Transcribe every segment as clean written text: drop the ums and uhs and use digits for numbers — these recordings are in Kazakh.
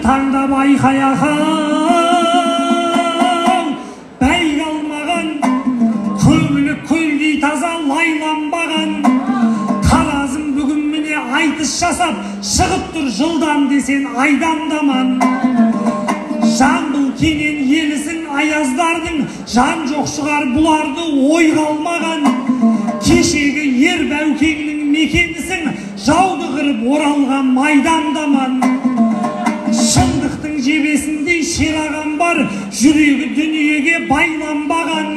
таңда байқаяқау бәйге алмаған көңілі көлдей таза лайланбаған таразым бүгін міне айтыс жасап шығып тұр жылдам десен айдамдаман жамбыл кенен елісің аяздардың жан жоқ шығар бұларды ойға алмаған кешегі ер бәукеңнің мекенісің жауды қырып оралған майдандаман шындықтың жебесіндей шерағам бар жүрегі дүниеге байланбаған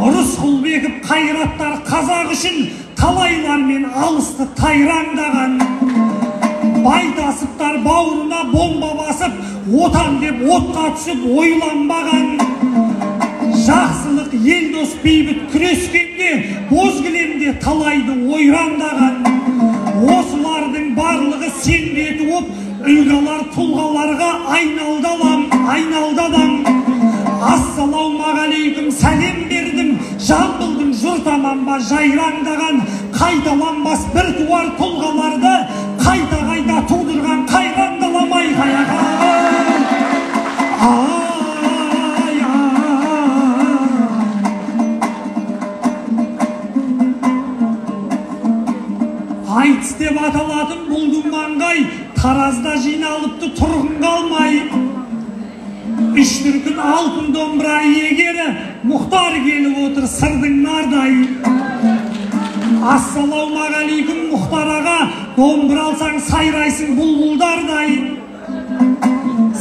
Рысқұлбеков қайраттар қазақ үшін талайлармен алысты тайраңдаған байтасыптар бауырына бомба басып отан деп отқа түсіп ойланбаған жақсылық елдос бейбіт күрескенде боз кілемде талайды ойрандаған осылардың барлығы сенде туып үлгі алар тұлғаларға айналды адам ассалаумағалейкум сәлем бердім жамбылдың жұрт аман ба жайраңдаған қайталанбас бір туар тұлғаларды қайта тудырған қайраңдаламай қаяға айтыс деп аталатын бұл күн таразда жиналыпты тұрғын қалмай үш дүркін алтын домбыра иегері Мұхтар келіп отыр сырдың нардай ассалаумағалейкум Мұхтар аға домбыра алсаң сайрайсың бұлбұлдардай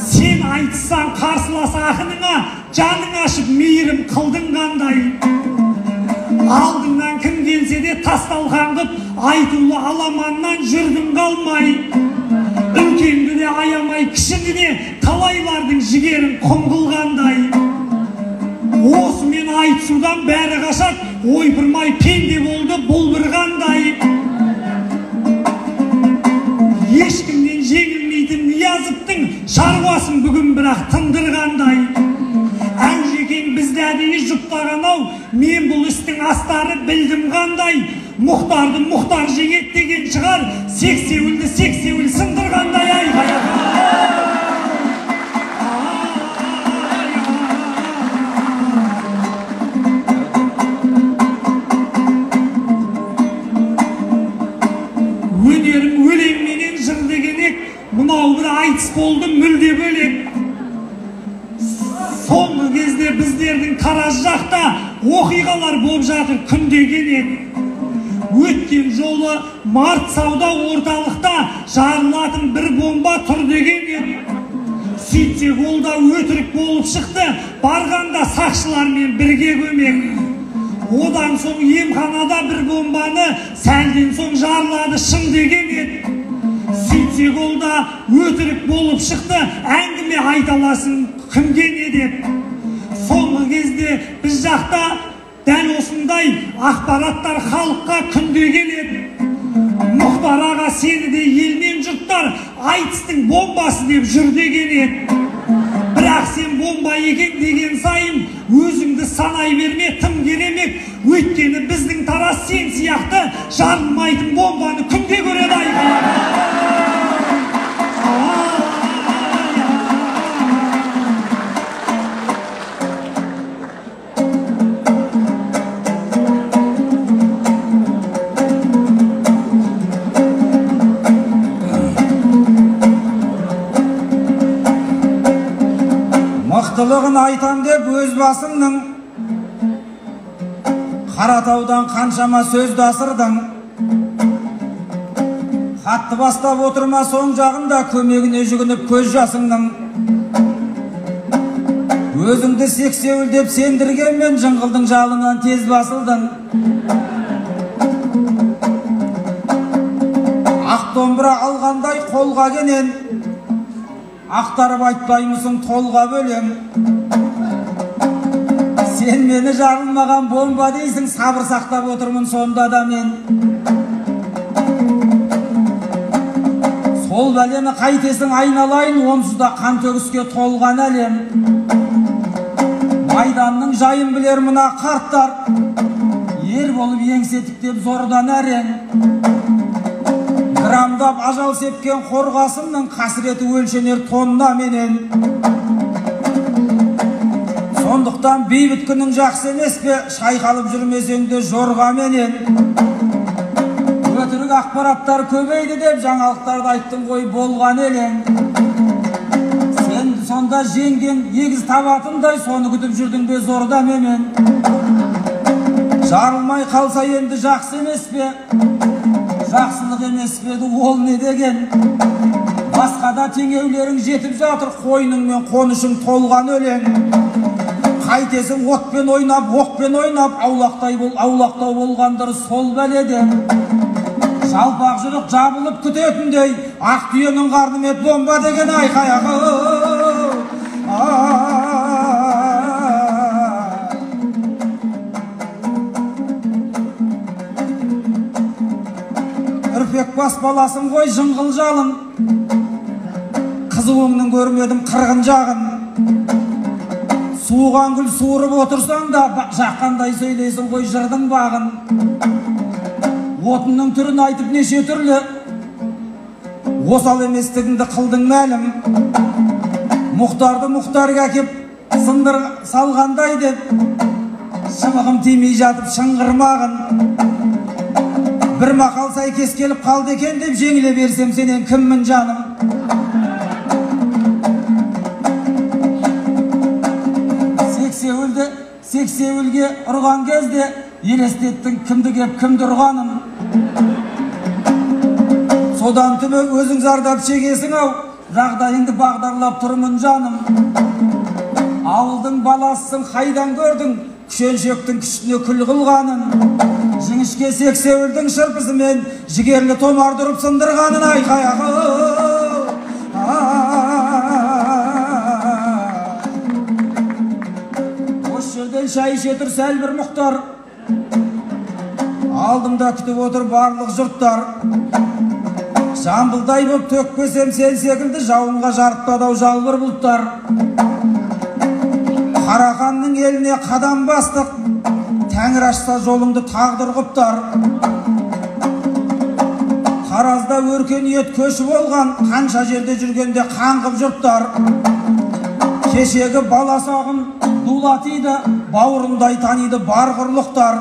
сен айтыссаң қарсылас ақыныңа жаның ашып мейірім қылдың қандай алдыңнан кім келсе де тасталған қып айтулы аламаннан жүрдің қалмай үлкенді де аямай кішіні де талайлардың жігерін құм қылғандай осымен айтысудан бәрі қашат ойпырмай пенде болды бұл бір қандай ешкімнен жеңілмейтін Ниязовтың шаруасын бүгін бірақ тындырғандай әужекең бізді әдейі жұптаған-ау мен бұл істің астары білдім қандай Мұхтарды Мұхтар жеңет деген шығар сексеуілді сексеуіл сындырғандай айғаяға өнерім өлеңменен жыр дегенек мынау бір айтыс болды мүлде бөлек соңғы кезде біздердің Тараз жақта оқиғалар болып жатыр күндеген еді өткен жолы март сауда орталықта жарылатын бір бомба тұр деген еді сөйтсек ол да өтірік болып шықты барғанда сақшылармен бірге көмек одан соң емханада бір бомбаны сәлден соң жарылады шын деген еді сөйтсек ол да өтірік болып шықты әңгіме айталасын кімге не деп соңғы кезде біз жақта дәл осындай ақпараттар халыққа күнде келеді Мұхтар аға сені де елмен жұрттар айтыстың бомбасы деп жүр деген еді бірақ сен бомба екен деген сайын өзіңді санай берме тым керемек өйткені біздің Тараз сен сияқты жарылмайтын бомбаны күнде көреді айғаяға мықтылығын айтам деп өз басыңның Қаратаудан қаншама сөзді асырдың хатты бастап отырма соң жағында көмегіне жүгініп көз жасыңның өзіңді сексеуіл деп сендіргенмен жыңғылдың жалынан тез басылдың ақ домбыра алғандай қолға кенен ақтарып айтпаймысың толға бөлем сен мені жарылмаған бомба дейсің сабыр сақтап отырмын сонда да мен сол бәлені қайтесің айналайын онсыз да қан төгіске толған әлем майданның жайын білер мына қарттар ер болып еңсе тіктеп зордан әрең грамда Қорғап ажал сепкен қорғасымның қасіреті өлшенер тонна менен. Сондықтан бейбіт күнің жақсы емес пе, шайқалып жүрмесең де жорға менен. Өтірік ақпараттар көбейді деп жаңалықтарды айттың ғой болған елең. Сен сонда жеңген егіз табатындай соны күтіп жүрдің бе зорда менен. Жарылмай қалса енді жақсы емес пе, жақсылық емес пе еді ол не деген. Басқада теңеулерің жетіп жатыр, қойның мен қонышың толған өлең. Қайтесің отпен ойнап, оқпен ойнап, аулақтау болғандар сол бәледен. Жалпақ жүрік жабылып күтетіндей, ақ түйенің қарнымен бомба деген айқаяғы. Үрпек бас баласың ғой жыңғыл жалын, қызуыңның көрмедім қырғын жағын. Суған гүл суырып отырсаң да, жаққандай сөйлейсің ғой жырдың бағын. Отынның түрін айтып неше түрлі, осал еместігіңді қылдың мәлім. Мұхтарды мұхтарға кеп сындыр салғандай деп, шымығым тимей жатып шыңғырмағын. Бір мақал сәйкес келіп қалды екен деп жеңіле берсем сенен кіммін жаным. Сексеуілге ұрған кезде елестеттің кімді кеп кімді ұрғанын. Содан түбі өзің зардап шегесің ау, жағдайыңды бағдарлап тұрмын жаным. Ауылдың баласың қайдан көрдің, күшеншектің күшіне күл қылғанын. Жіңішке сексеуілдің шырпысымен жігерлі томар тұрып сындырғанын айқаяғы. Шай ішетір сәл бір мұқтар, алдымда күтіп отыр барлық жұрттар. Жамбылдай боп төкпесем сен секілді, жауынға жарықтадау жалбыр бұлттар. Қарақанның еліне қадам бастық, тәңір ашса жолыңды тағдыр құптар. Таразда өркениет көші болған, қанша жерде жүргенде қаңғып жұрттар. Кешегі баласағын дулатиды, бауырындай таниды бар құрлықтар.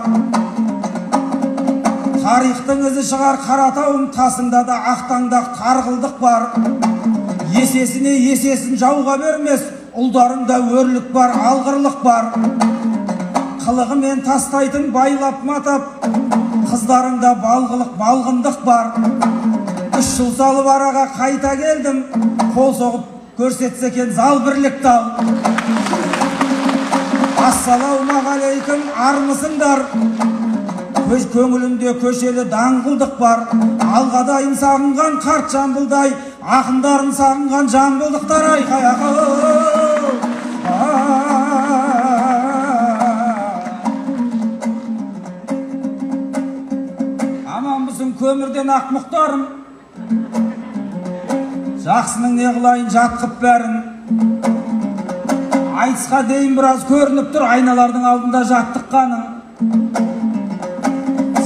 Тарихтың ізі шығар Қаратауым, тасында да ақтаңдақ тарғылдық бар. Есесіне есесін жауға бермес, ұлдарында өрлік бар, алғырлық бар. Қылығымен тастайтын байлап матап, қыздарында балғылық, балғындық бар. 3 жыл салып араға қайта келдім, қол соғып көрсетсе екен зал бірлік тал. Ассалаумағалейкум, армысыңдар? Көңілімде көшелі даңғылдық бар. Алғадайын сағынған қарт жамбылдай, ақындарын сағынған жамбылдықтар айқаяғы. Аманбысың көмірден ақ мұқтарым, жақсының не қылайын жатқып бәрін. Айтысқа дейін біраз көрініп тұр, айналардың алдында жаттыққаның.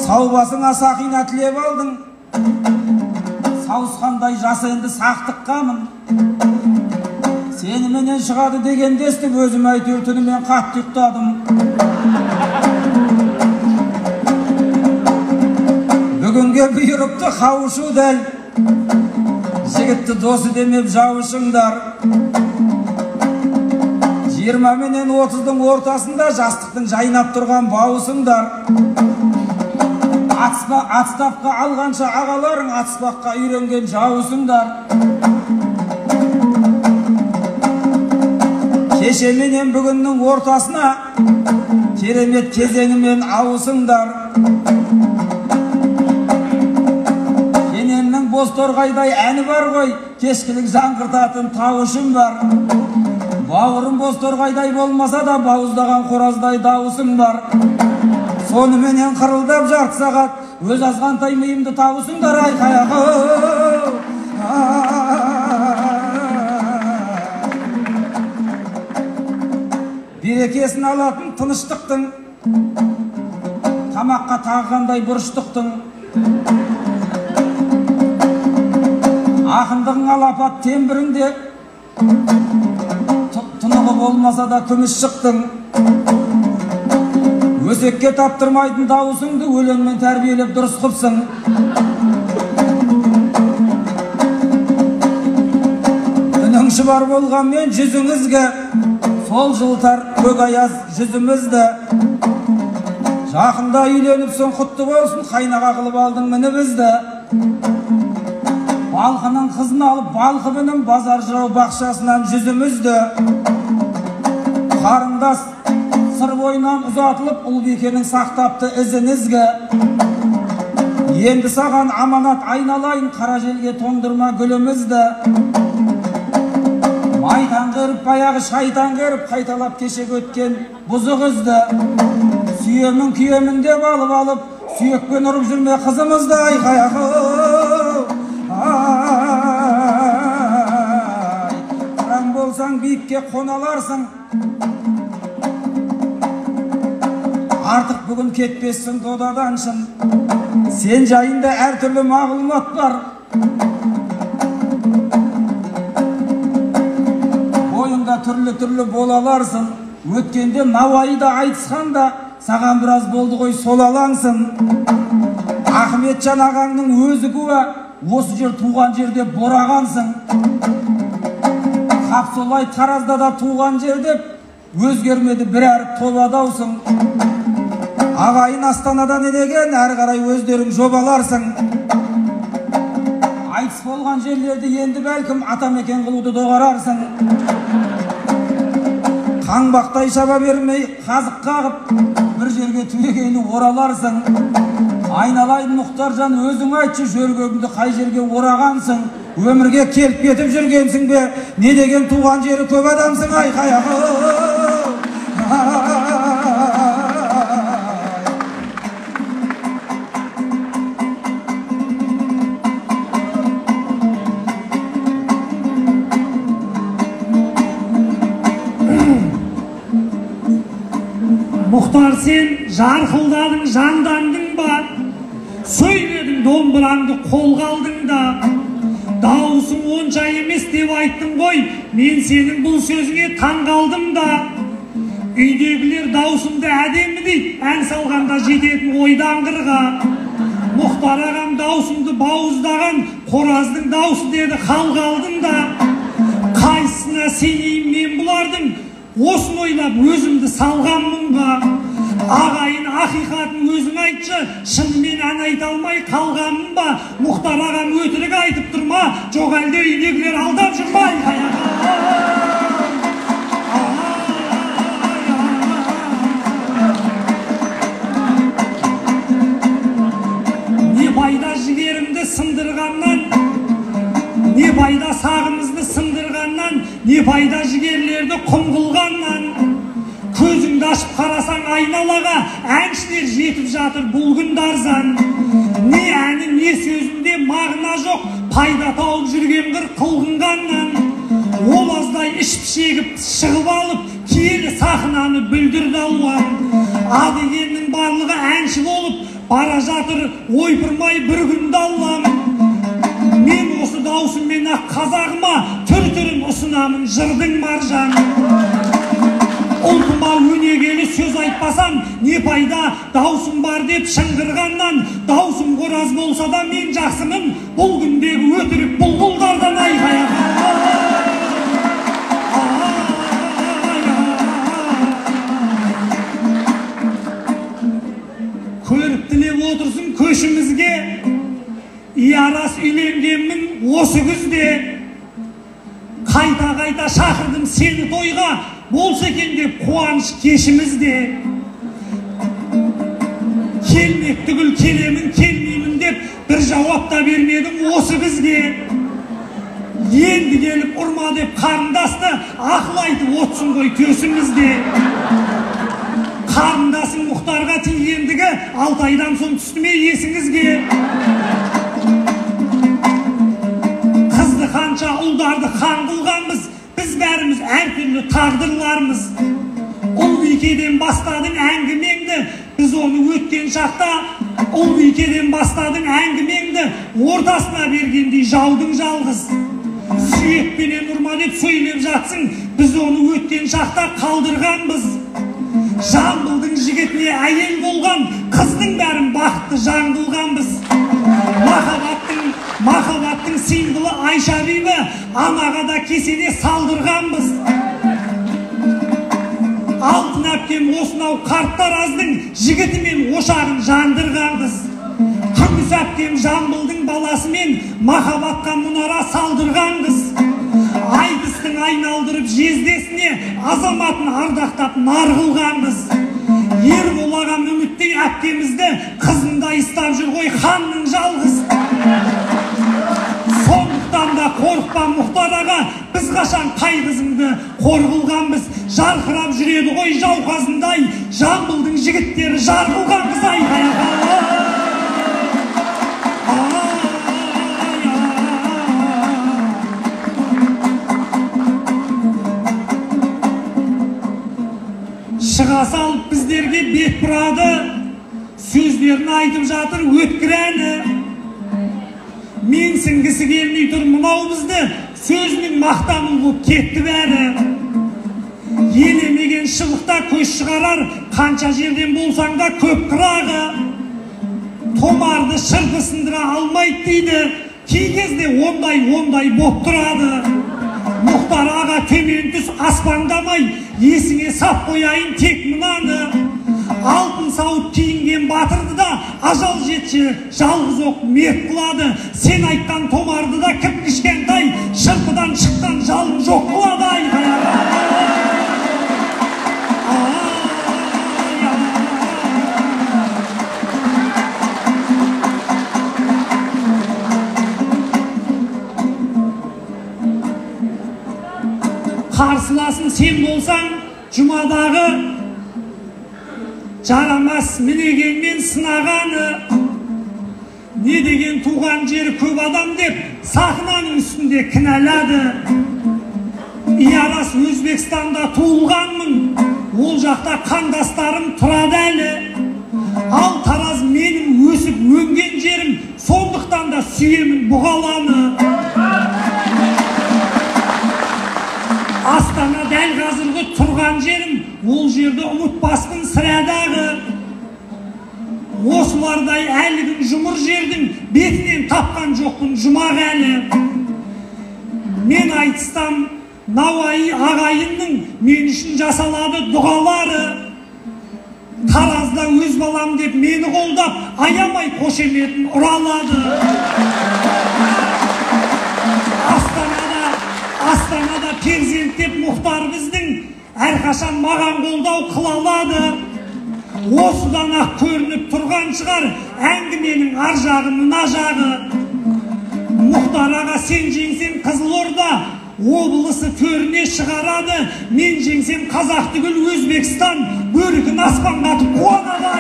Сау басыңа сақина тілеп алдың, сауысқандай жасы енді сақтыққамын. Сені менен шығады деген дестіп, өзім әйтеуір түнімен қатты ұйықтадым. Бүгінге бұйырыпты қауышу дәл, жігітті досы демеп жауышыңдар. 20 менен 30-дың ортасында жастықтың жайнап тұрған бауысыңдар. Атыстапқа алғанша ағаларың, атыспаққа үйренген жауысыңдар. Кеше менен бүгіннің ортасына керемет кезеңімен ауысыңдар. Кененнің бозторғайдай әні бар ғой, кешкілік жаңғыртатын тауышым бар. Бауырым бозторғайдай болмаса да, бауыздаған қораздай дауысым бар. Сонымен қырылдап жарты сағат, өз азғантай миымды табысыңдар айқаяғы. Берекесін алатын тыныштықтың, тамаққа тағғандай бұрыштықтың. Ақындығың алапат тембіріңде, тұнығы болмаса да күміс шықтың. Өсекке таптырмайтын дауысыңды өлеңмен тәрбиелеп дұрыс қыпсың. Үнің шұбар болғанмен жүзіңізге, сол жылтар көк аяз жүзімізді. Жақында үйленіпсің, құтты болсын, қайнаға қылып алдың мені бізді. Балқының қызын алып балқыбының базар жырау бақшасынан жүзімізді. Қарындас сыр бойынан ұзатылып ұлбекенің сақтапты ізіңізге. Енді саған аманат айналайын, қара желге тоңдырма гүлімізді. Майтан қырып баяғы шайтан қырып қайталап кешек өткен бұзығызды. Сүйемін күйемін деп алып сүйекпен ұрып жүрме қызымызды. Қыран болсаң биікке қоналарсың, артық бүгін кетпессің додадан шын. Сен жайында әртүрлі мағлұмат бар, бойыңда түрлі болаларсың. Өткенде Науайда айтысқанда саған біраз болды ғой сол алаңсың. Ахметжан ағаңның өзі куә, осы жер туған жерде борағансың. Қапсолай Таразда да туған жер деп, өзгермеді бір әріп тобадаусың. Ағайын Астанадан едеген, әрі қарай өздерің жобаларсың. Айтыс болған жерлерді енді бәлкім атамекен қылуды доғарарсың. Қаңбақтай шаба бермей қазық қағып, бір жерге түбегейлі ораларсың. Айналайын Мұхтаржан, өзің айтшы, жөргегіңді қай жерге орағансың. Өмірге келіп кетіп жүргенсің бе, не деген туған жері көп адамсың. Қаяғы Мұхтар, сен жарқылдадың, жандандың ба? Сөйледің, домбыраңды қолға алдың да. Дауысың онша емес деп айттың ғой, мен сенің бұл сөзіңе таң қалдым да. Үйдегілер даусымды әдемі дейді, ән салғанда жететін ойдан қырға. Мұхтар ағам даусымды бауыздаған, қораздың даусы деді, хал қалдым да. Қайсысына сенейін мен бұлардың, осын ойлап өзімді салған мұнға. Ағайын ақиқатын өзің айтшы, шынымен ән айта алмай қалғанмын ба? Мұхтар ағам өтірік айтып тұрма, жоқ әлде үйдегілер алдап жүрмай. Не пайда жігерімді сындырғаннан, не пайда сағымызды сындырғаннан, не пайда жігерлерді құм қылғаннан. Көзіңді ашып қарасаң айналаға, әншілер жетіп жатыр бұл күн дарзан. Не әні, не сөзінде мағына жоқ, пайда тауып жүрген қыр қылғынғаннан. Олаздай ішіп шегіп шығып алып, киелі сахнаны бүлдірді алуан. Адегеннің барлығы әнші болып, бара жатыр ойпырмай бір күнді алуан. Мен осы даусыммен ақ қазағыма түр-түрін ұсынамын жырдың маржан. Ұлтыма өнегелі сөз айтпасам, не пайда даусым бар деп шыңғырғаннан. Даусым қораз болса да мен жақсымын, бұл күндегі өтірік бұлбұлдардан айқаяға. Көріп тілеп отырсын көшімізге, иарас үйленгенмін осы күзде. Қайта шақырдым сені тойға, болса екен деп қуаныш кешімізде. Келмек түгіл келемін, келмеймін деп бір жауап та бермедің осы бізге. Енді келіп ұрма деп қарындасты ақыл айтып отсын ғой төсімізде. Қарындасың Мұхтарға тигендігі 6 айдан соң түсті ме есіңізге? Қызды қанша ұлдарды хан қылғанбыз, біз бәріміз әртүрлі тағдырлармыз. Ұлбикеден бастадың әңгімеңді, біз оны өткен шақта Ул ülkeden бастадың әңгімеңді ортасына бергендей жаудың жалғыз. Сүйекпенен ұрма деп сөйлеп жатсың, біз оны өткен шақта қалдырғанбыз. Жамбылдың жігітіне әйел болған, қыздың бәрін бақытты жан қылғанбыз. Махаббаттың символы Айша бибі анаға да кеседе салдырғанбыз. Алтын әпкем осынау қарттар аздың жігіті мен ошағын жандырғанбыз. Күміс әпкем Жамбылдың баласымен махаббатқа мұнара салдырғанбыз. Айдыстың айналдырып жездесіне азаматын ардақтап нар қылғанбыз. Ербол ағам үміттей әпкемізді қызындай ұстап жүр ғой ханның жалғыз. Сондықтан да қорықпа Мұхтар аға, біз қашан қай қызыңды қор қылғанбыз. Жарқырап жүреді ғой жауқазындай, Жамбылдың жігіттері жар қылғанбыз. Шыға салып біздерге бет бұрады, сөздерін айтып жатыр өткір әні. Менсінгісі келмей тұр мынау бізді, сөзінің мақтаның болып кетті бәрі. Елемеген шыбықта көз шығарар, қанша жерден болсаң да көп қырағы. Томарды шырпы сындыра алмайды дейді, кей кезде ондай боп тұрады. Мұхтар аға төмен түс аспандамай, есіңе сап қояйын тек мынаны. Алтын сауыт киінген батырды да ажал жетші жалғыз оқ мерт қылады. Сен айтқан томарды да кіп-кішкентай шырпыдан шыққан жалын жоқ қылады. Қарсыласын сен болсаң, жұмадағы жарамас мінегенмен сынағаны. Не деген туған жері көп адам деп сахнаның үстінде кінәлады. Иярас Өзбекстанда туылғанмын, ол жақта қандастарым тұрады әлі. Ал Тараз менің өсіп өнген жерім, сондықтан да сүйемін бұғаланы. Астана дәл қазіргі тұрған жерім, ол жерді ұмытпаспын сірәдағы. Осылардай әлігін жұмыр жердің бетінен тапқан жоқпын жұмақ әлі. Мен айтыстам Науаи ағайынның мен үшін жасалады дұғалары. Таразда өз балам деп мені қолдап, аямай қошеметін ұралады. Астанада перзент деп Мұхтар біздің әрқашан маған қолдау қылалады. Осыдан ақ көрініп тұрған шығар әңгіменің ар жағы мына жағы. Мұхтар аға сен жеңсең Қызылорда облысы төріне шығарады. Мен жеңсем Қазақ түгіл Өзбекстан бөрігін аспанға атып қуанады.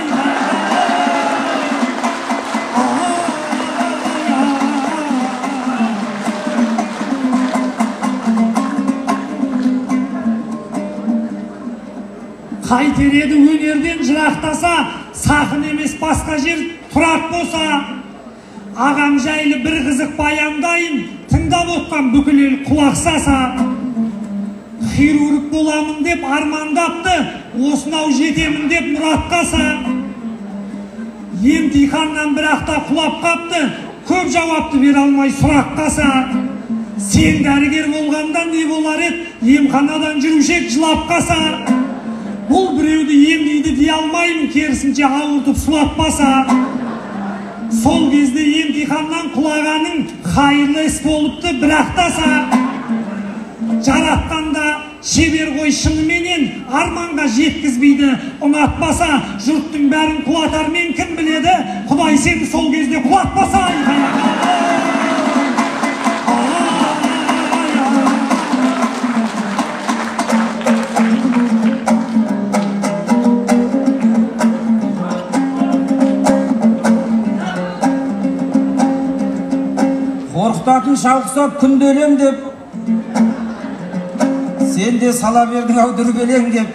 Қайтер еді өнерден жырақтаса, сахын емес басқа жер тұрақ болса. Ағам жайлы бір қызық баяндайын, тыңдап отқан бүкіл ел құлақсаса. Хирург боламын деп армандапты, осынау жетемін деп мұратқаса. Емтиханнан бір ақта құлап қапты, көп жауапты бере алмай сұраққаса. Сен дәрігер болғанда не болар еді, емханадан жүрушек жылап қаса. Бұл біреуді емдейді дей алмаймын, керісінше ауыртып сұлатпаса. Сол кезде емтиханнан құлағаның қайырлы іс болыпты бірақтаса. Жаратқанда шебер ғой шыныменен, арманға жеткізбейді ұнатпаса. Жұрттың бәрін құлатар мен кім біледі, Құдай сені сол кезде құлатпаса. Қорқытатын шауқсап күнделем деп, сен де сала бердің ау дүрбелең деп.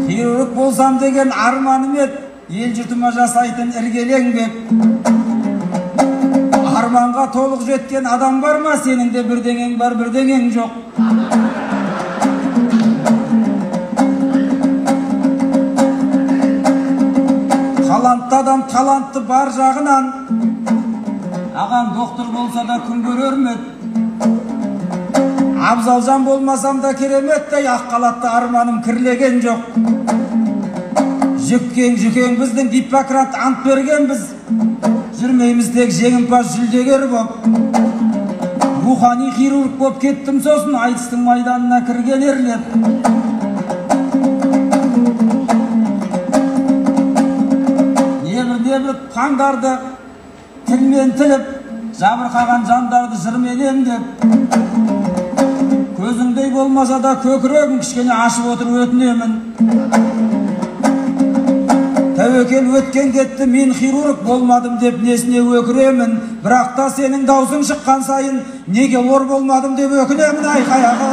Хирург болсам деген арманым еді, ел жұртыма жасайтын іргелең беп. Арманға толық жеткен адам бар ма? Сенің де бірдеңең бар, бірдеңең жоқ. Талантты адам талантты бар жағынан, ағам доктор болса да күн көрер ме? Абзалжан болмасам да кереметтей, ақ қалатты арманым кірлеген жоқ. Жүкең біздің Гиппократ ант берген біз, жүрмейміз тек жеңімпаз жүлдегер боп. Рухани хирург боп кеттім сосын, айтыстың майданына кірген ерлер. Небір қаңдарды тілмен тіліп, жабырқаған жандарды жырмен емдеп. Көзіңдей болмаса да көкірегің кішкене ашып отыр өтінемін. Тәуекел өткен кетті, мен хирург болмадым деп несіне өкіремін. Бірақ та сенің даусың шыққан сайын, неге лор болмадым деп өкінемін. Айқаяғы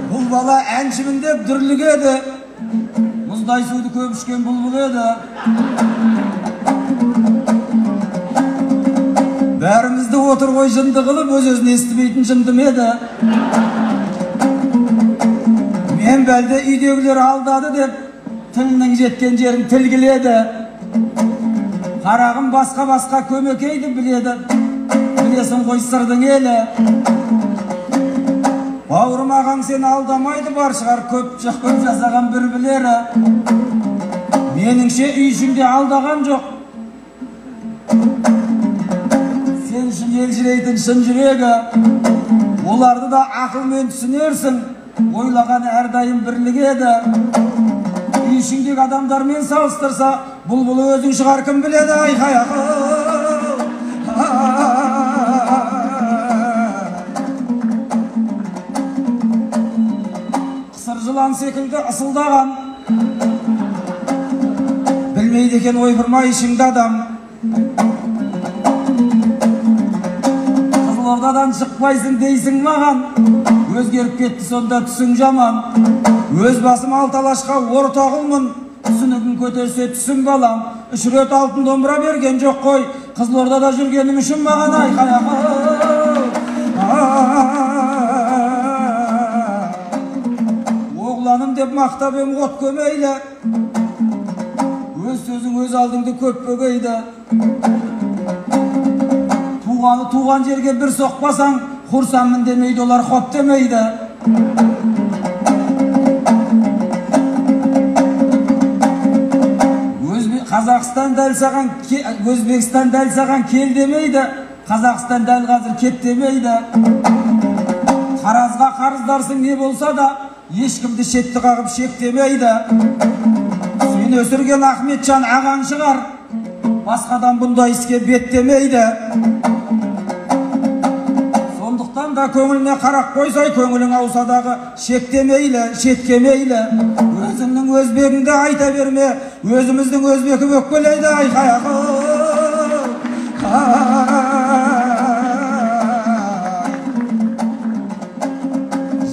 бұл бала әншімін деп дүрлігеді, мұздай суды көп ішкен бұлбұл еді. Бәрімізді отыр ғой жынды қылып, өз-өзін естімейтін жындым еді. Мен бәлде үйдегілер алдады деп, тілінің жеткен жерін тілгіледі. Қарағым басқа көмекейді біледі, білесің ғой сырдың елі. Бауырым ағаң сені алдамайды, бар шығар көп жасаған бір білері. Меніңше үй ішінде алдаған жоқ. Сен үшін елжірейтін шын жүрегі, оларды да ақылмен түсінерсің, ойлаған әрдайым бірлігеді. Үй ішіндегі адамдармен салыстырса, бұлбұлы өзің шығар кім біледі. Айқаяғы қысыр жылан секілді ысылдаған, білмейді екен ойпырмай ішіңді адам. Қызылордадан шықпайсың дейсің маған, өзгеріп кетті сонда түсің жаман. Өз басым алталашқа ортағылмын, түсінігін көтерсе түсің балам. Үш рет алтын домбыра берген жоқ қой, Қызылордада жүргенім үшін маған. Айқаяғы оғланым деп мақтап ем от көмейлі, өз сөзің өз алдыңды көп бөгейді. Туған жерге бір соқпасаң, құрсамын демейді, олар хоп демейді. Қазақстан дәл саған, Өзбекстан дәл саған кел демейді, Қазақстан дәл қазір кет демейді. Таразға қарыздарсың не болса да, ешкімді шетті қағып шек демейді. Сен өсірген Ахметжан ағаң шығар, басқадан бұндай іске бет демейді. Сондықтан да көңіліне қарақ қойсай, көңілің аусадағы шектемейлі, шеткемейлі. Өзіңнің өзбегіңді айта берме, өзіміздің өзбекі өкпелейді. Айқаяғы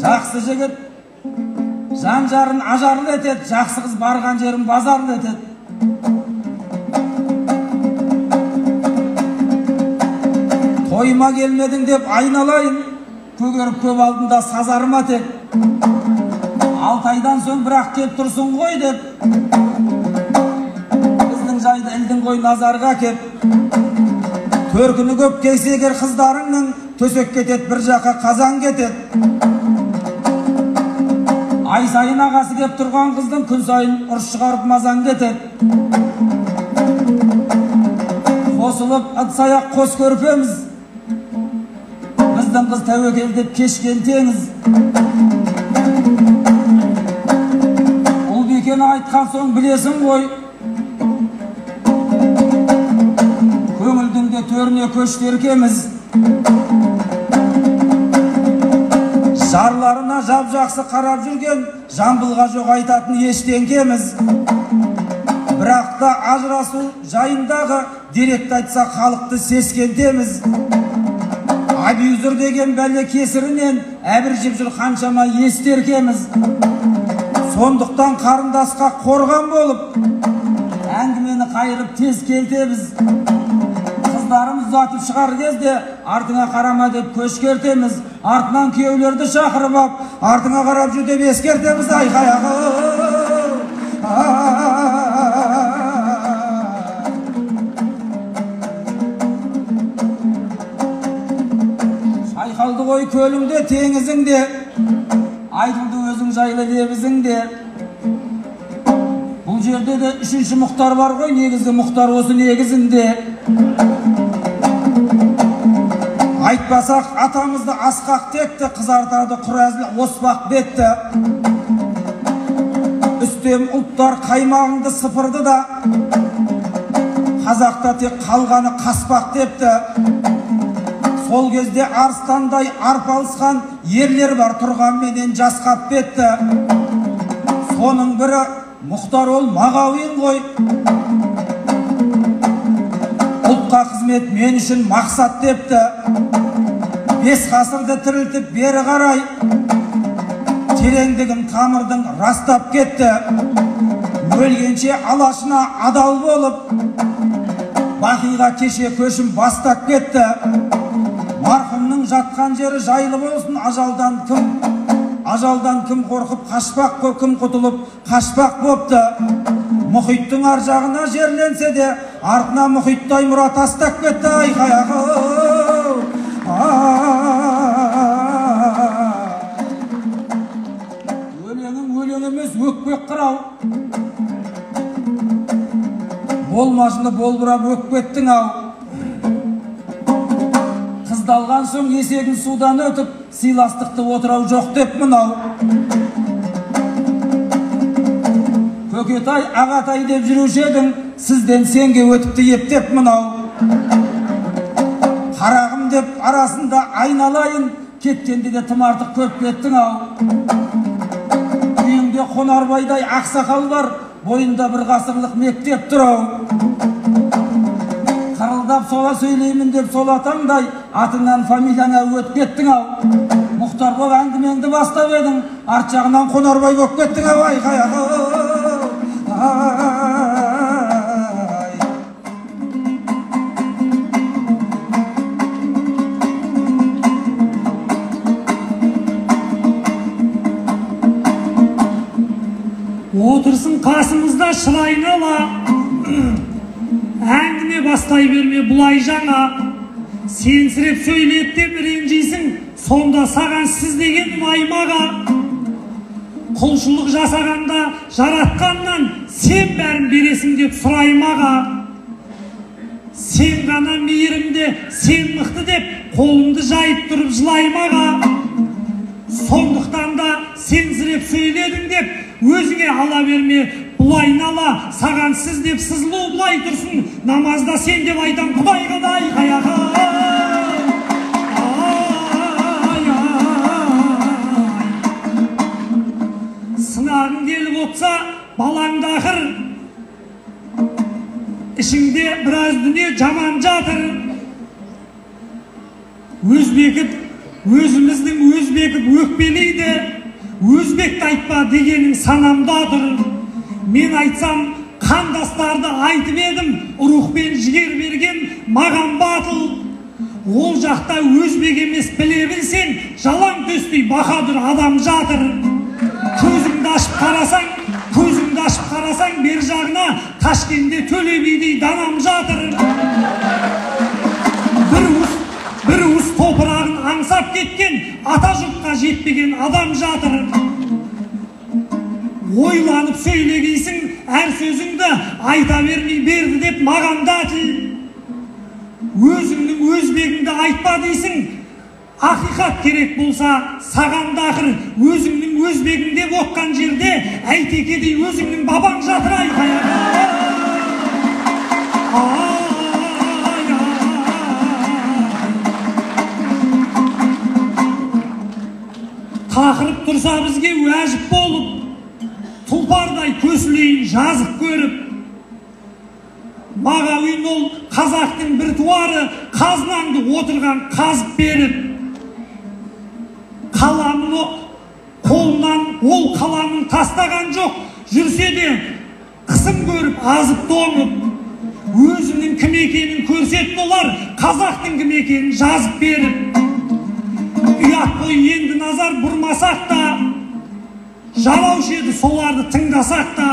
жақсы жігіт жан жарын ажарлы етеді, жақсы қыз барған жерін базарлы етеді. Тойыма келмедің деп айналайын, көгеріп көп алдында сазарыма тек. 6 айдан соң бірақ кеп тұрсын ғой деп, біздің жайды ілдің ғой назарға кеп. Төркіні көп кейсегер қыздарыңның, төсек кетет бір жаққа қазан кетет. Ай сайын ағасы кеп тұрған қыздың, күн сайын ұрыс шығарып мазан кетет. Қосылып ыдыс-аяқ қос көрпеміз, біздің қыз тәуекел деп кешкен теңіз. Ұлбекені айтқан соң білесің ғой, көңілдің де төріне көшті еркеміз. Жарларына жап-жақсы қарап жүрген, Жамбылға жоқ айтатын ештеңкеміз. Бірақ та ажырасу жайындағы деректі айтса халықты сескентеміз. абьюзер деген бәле кесірінен әбіржіп жүр қаншама естеркеміз. Сондықтан қарындасқа қорған болып, әңгімені қайырып тез келтеміз. Қыздарымыз ұзатып шығар кезде артыңа қарама деп көшкертеміз. Артынан күйеулерді шақырып ап, артыңа қарап жүр деп ескертеміз. Айқаяғы шайқалды ғой көліңде теңізіңде, айтылды өзің жайлы лебізіңде. Бұл жерде де үшінші мұхтар бар ғой, негізгі мұхтар осы негізінде. Айтпасақ атамызды асқақ текті, қызартады құразыл оспақ бетті. Үстем ұлттар қаймағыңды сыпырды да, қазақта тек қалғаны қаспақ депті. Сол кезде арыстандай арпалысқан ерлер бар, тұрғанменен жасқап бетті. Соның бірі Мұхтар ол Мағауин ғой. Ұлтқа қызмет мен үшін мақсат депті. 5 ғасырды тірілтіп бері қарай, тереңдігін тамырдың растап кетті. Өлгенше алашына адал болып, бақиға кеше көшім бастап кетті. Марқұмның жатқан жері жайлы болсын, ажалдан кім қорқып қашпақ, кім құтылып қашпақ бопты. Мұхиттың ар жағына жерленсе де, артына мұхиттай мұра тастап кетті. Айқаяғы өлең емес өкпек қырау. Болмашыны болбырап өкпеттің ау. Қыздалған соң есегін судан өтіп, сыйластықты отырау жоқ деп мынау. Көкетай ағатай деп жүруші едің, сізден сенге өтіпті ептеп мынау. Қарағым деп арасында айналайын, кеткенде де тым артық көп кеттің ау. Үйіңде Қонарбайдай ақсақал бар, бойында 1 ғасырлық мектеп тұр ау. Қырылдап сола сөйлеймін деп сол атаңдай, атыңнан фамилияңа өтіп кеттің ау. Мұхтар боп әңгімеңді бастап едің, арт жағынан Қонарбай боп кеттің ау. Айқаяғы отырсын қасымызда шырайын ала, әңгіме бастай берме бұлай жаңа. Сенсіреп сөйлеп деп ренжейсің, сонда саған сіз деген ұнаймаға. Құлшылық жасағанда жаратқаннан сен бәрін бересің деп сұраймаға. Сен ғана мейірімде, сен мықты деп қолымды жайып тұрып жылаймаға. Сондықтан да сенсіреп сөйледің деп өзіңе ала берме, бұлайын ала, саған сіз деп сызылу бұлай тұрсын, намазда сен деп айтам Құдайға да. Айқаяғы сынағың келіп отса балаңды ақыр, ішіңде біраз дүние жаман жатыр. Өзіміздің өзбекіп өкпелейді, өзбекті айтпа дегенің санамда тұр. Мен айтсам қандастарды айтып едім, рухпен жігер берген маған батыл. Ол жақта өзбек емес біле білсең, жалаң төстей баһадүр адам жатыр. Көзіңді ашып қарасаң, бер жағына Ташкенде Төле бидей данам жатыр. Бір уыс топырағын аңсап кеткен, ата жұртқа жетпеген адам жатыр. Ойланып сөйлегейсің, әр сөзіңді айта бермей берді деп маған да тіл. Өзіңнің өзбегіңді айтпа дейсің, ақиқат керек болса саған да ақыр. Өзіңнің өзбегіңде отқан жерде әйтекедей өзіңнің бабаң жатыр. Айқаяғы тақырып тұрса бізге уәжіп болып, тұлпардай көсілейін жазық көріп. Мағауин ол қазақтың бір туары, қазнаңды отырған қазып беріп, қаламını қолынан ол қаламын тастаған жоқ, жүрсе де қысым көріп, азып тоңып, өзінің кім екенін көрсетіп олар, қазақтың кім екенін жазып беріп, ұят қой енді назар бұрмасақ та, жараушы еді соларды тыңдасақ та,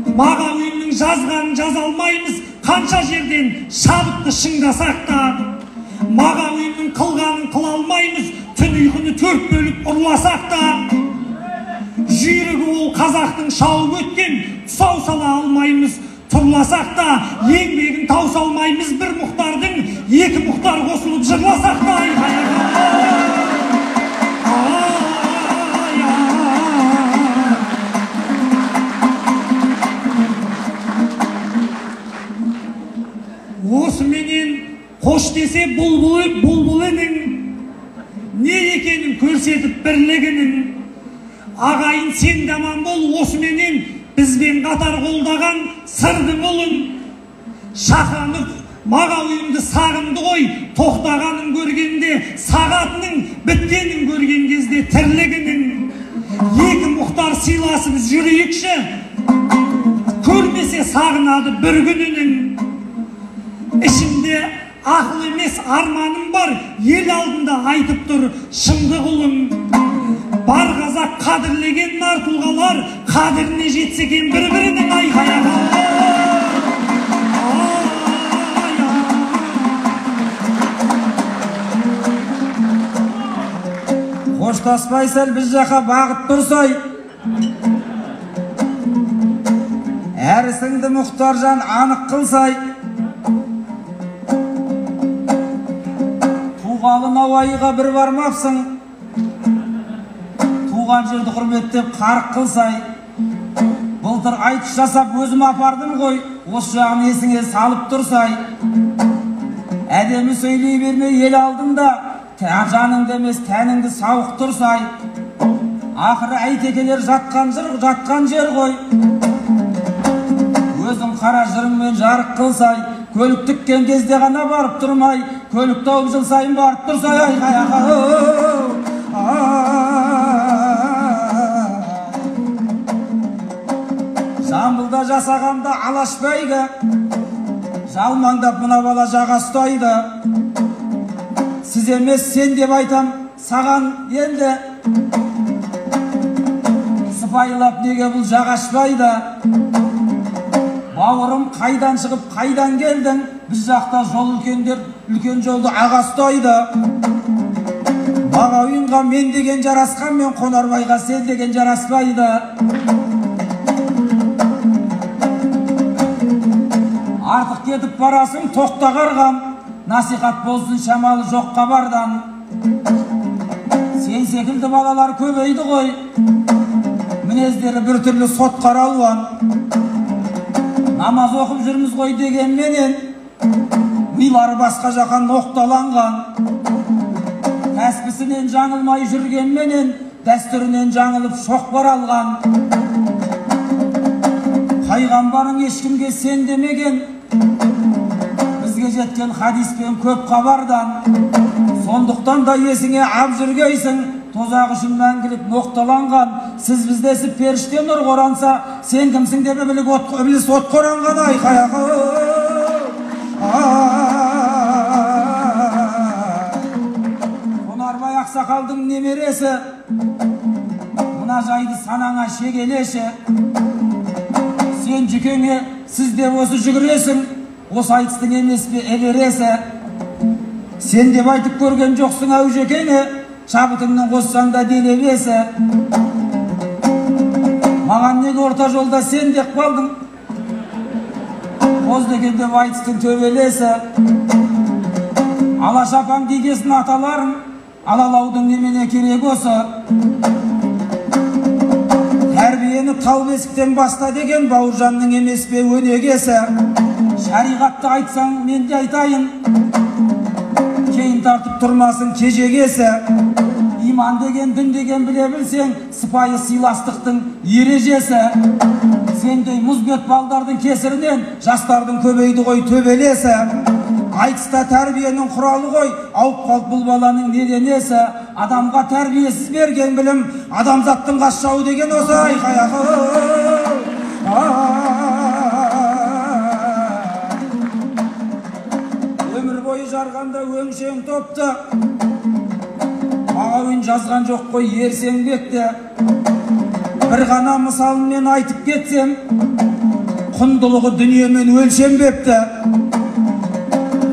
Мағауиннің жазғанын жаза алмаймыз, қанша жерден шабытты шыңдасақ та, Мағауиннің қылғанын қыла алмаймыз, түн ұйқыны төрт бөліп ұрласақ та, жүйрігі ол қазақтың шауып өткен, тұсау сала алмаймыз, тұрласақ та, еңбегін таусалмаймыз, бір мұхтардың екі мұхтар қосылып жырласақ та, осыменен қош десе бұлбұлының не екенін көрсетіп бірлігінің, ағайын сен даман бол, осыменен бізбен қатар қолдаған сырдың ұлын, Шаханов Мағауинді сағынды ғой, тоқтағанын көргенде, сағатының біткенін көрген кезде тірлігінің, екі мұхтар сыйласып жүрейікші, көрмесе сағынады бір күнінің. Ішімде ақыл емес арманым бар, ел алдында айтып тұр шындық ұлым. Бар қазақ қадірлеген нар тұлғалар, қадіріне жетсе екен бір-бірінің айқаяға. Қоштаспай сәл біз жаққа бағыт тұрсай, әрісіңді Мұхтаржан анық қылсай, туғалы Науайыға бір бармапсың, туған жерді құрметтеп қарық қылсай, былтыр айтыс жасап өзім апардым ғой, осы жағын есіңе салып тұрсай, әдемі сөйлей берме ел алдында, жаныңды емес тәніңді сауық тұрсай, ақыры әйтекелер жатқан жер ғой, өзің қара жырыңмен жарық қылсай, көлік тіккен кезде ғана барып тұрмай, көлік тауып жыл сайын барып тұрсай, айқаяға. Жамбылда жасағанда алашбайға, жалмаңдап мына бала жаға ұстайды. Сіз емес сен деп айтам саған енді, сыпайылап неге бұл жағашпайды. Бауырым қайдан шығып қайдан келдің, біз жақта жол үлкендер үлкен жолды аға ұстайды. Мағауинға мен деген жарасқан, мен Қонарбайға сен деген жараспайды. Артық кетіп барасың тоқта қарғам, насихат болсын шамалы жоқ қабардан. Сен секілді балалар көбейді ғой, мінездері бір түрлі сот қаралуан. Намаз оқып жүрміз ғой деген менен, милары басқа жаққа ноқталанған. Кәсіпісінен жаңылмай жүрген менен, дәстүрінен жаңылып шоқпар алған. Пайғамбарың ешкімге сен демеген, бізге жеткен хадиспен көп хабардан. Сондықтан да есіңе ап жүргейсің, тозақ үшін мәңгілік ноқталанған. Сіз біздесіп періште нұр қоранса, сен кімсің деп ібліс от қоранған айқаяғы. Қонарбай ақсақалдың немересі, мына жайды санаңа шегелеші. Сен жүкеңе сіз деп осы жүгіресің, осы айтыстың емес пе әбересі. Сен деп айтып көрген жоқсың әу жекеңе, шабытыңның қоссаң да делебесі. Маған неге орта жолда сен деп қалдың, қоз деген деп айтыстың төбелесі. Ала шапан кигесін аталарың, алалаудың немене керек осы. Тәрбиені тал бесіктен баста деген Бауыржанның емес пе өнегесі. Шариғатты айтсаң мен де айтайын, кейін тартып тұрмасын кежегесі. Иман деген, дін деген біле білсең, сыпайы сыйластықтың ережесі. Сендей мұзбет балдардың кесірінен жастардың көбейді ғой төбелесі. Айтыста тәрбиенің құралы ғой, ауып қалып бұл баланың не денесі, адамға тәрбиесіз берген білім, адамзаттың қасшауы деген осы айқаяғы. Өмір бойы жарғанда өңшең топты, Мағауин жазған жоқ қой Ерсеңбекті. Бір ғана мысалымен айтып кетсем, құндылығы дүниемен өлшенбепті.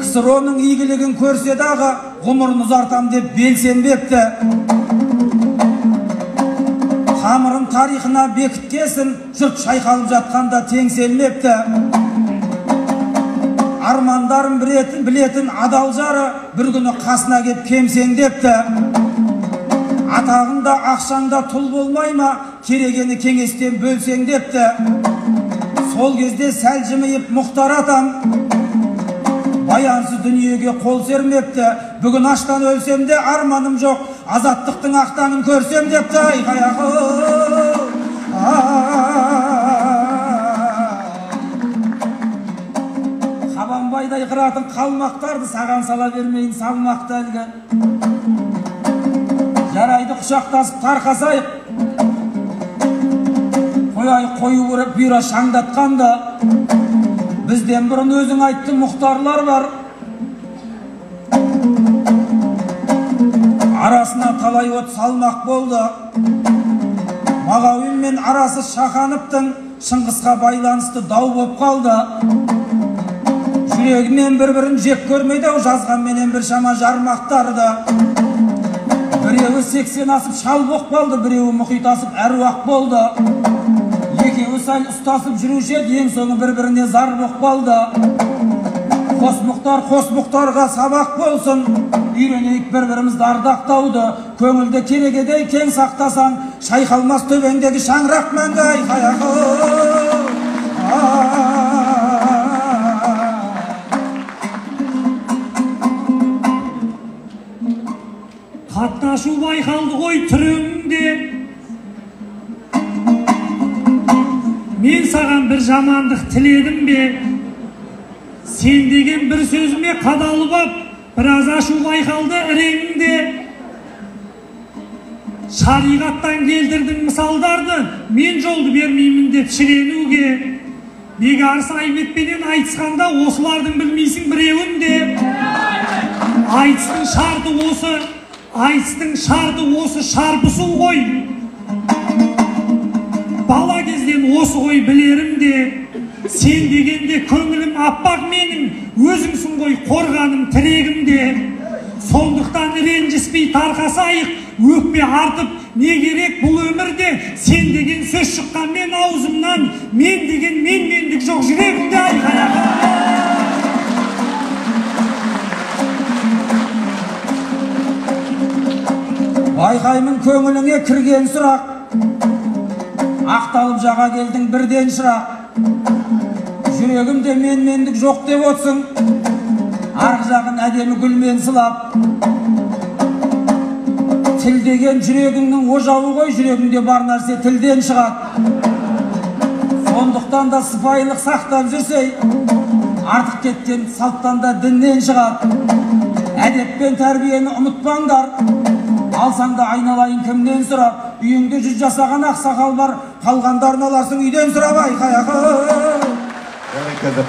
КСРО-ның игілігін көрсе дағы, ғұмырын ұзартам деп белсенбепті. Тамырын тарихына бекіткесін, жұрт шайқалып жатқанда теңселмепті. Армандарын білетін адал жары бір күні қасына кеп кемсеңдепті. Атағында ақшаңда тұл болмай ма, керегені кеңестен бөлсеңдепті. Сол кезде сәл жымиып Мұхтар атам баянсыз дүниеге қол сермепті. Бүгін аштан өлсем де арманым жоқ, азаттықтың ақтаңын көрсем депті. Айқаяғы Қабанбайдай қыратын қалмақтарды саған сала бермейін салмақты әлгі. Жарайды құшақтасып тарқасайық, қойай қою көріп бұйра шаңдатқанда. Бізден бұрын өзің айтты мұхтарлар бар, арасына талай от салмақ болды. Мағауинмен арасы шақаныптың Шыңғысқа байланысты дау боп қалды. Жүрегімен бір-бірін жек көрмейді ау, жазғанменен бір шама жармақтарды. Біреуі 80 асып шал боқ болды, біреуі мұхит асып әруақ болды. Екеуі сәл ұстасып жүруші еді, ең соңы бір-біріне зар боқ болды. Қос Мұхтар қос Мұхтарға сабақ болсын, үйренейік бір-бірімізді ардақтауды. Көңілді керегедей кең сақтасаң, шайқалмас төбеңдегі шаңырақ мәңгі айқаяғы. Қатнашу байқалды ғой түріңде. Мен саған бір жамандық тіледім бе? Сен деген бір сөзіме қадалып ап, біраз ашу байқалды іреңінде. Шариғаттан келтірдің мысалдарды, мен жолды бермеймін деп шіренуге. Бекарыс Айметпенен айтысқанда осылардың білмейсің біреуінде. Айтыстың шарты осы, айтыстың шарты осы шарпысу ғой. Бала кезден осы ғой білерім де. Сен дегенде көңілім аппақ менің, өзіңсің ғой қорғаным тірегім де. Сондықтан ренжіспей тарқасайық, өкпе артып не керек бұл өмірде. Сен деген сөз шыққан мен аузымнан, мен деген мендік жоқ жүрегімде айқаяға. Байқаймын көңіліңе кірген сұрақ, ақталып жаға келдің бірден шырақ. Жүрегімде мендік жоқ деп отсың, арғы жағын әдемі гүлмен сылап. Тіл деген жүрегіңнің ожауы ғой, жүрегіңде бар нәрсе тілден шығады. Сондықтан да сыпайылық сақтап жүрсей, артық кеткен салттан да діннен шығады. Әдеп пен тәрбиені ұмытпаңдар, алсаң да айналайын кімнен сұрап. Үйіңде 100 жасаған ақсақал бар, қалғандарын аларсың үйден сұрап айқаяғы.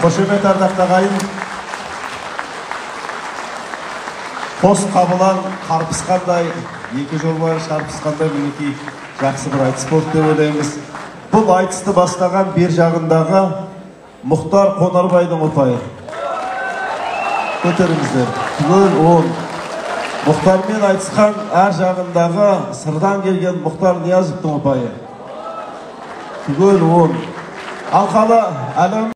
Қошемет ардақты ағайын, қос қабылан қарпысқандай, екі жол бойы шарпысқандай мінекей жақсы бір айтыс болды деп ойлаймыз. Бұл айтысты бастаған бер жағындағы Мұхтар Қонарбайдың ұпайы. Көтеріңіздер. Түгел 10. Мұхтармен айтысқан әр жағындағы сырдан келген Мұхтар Ниязовтың ұпайы. Түгел 10. Алқалы әлем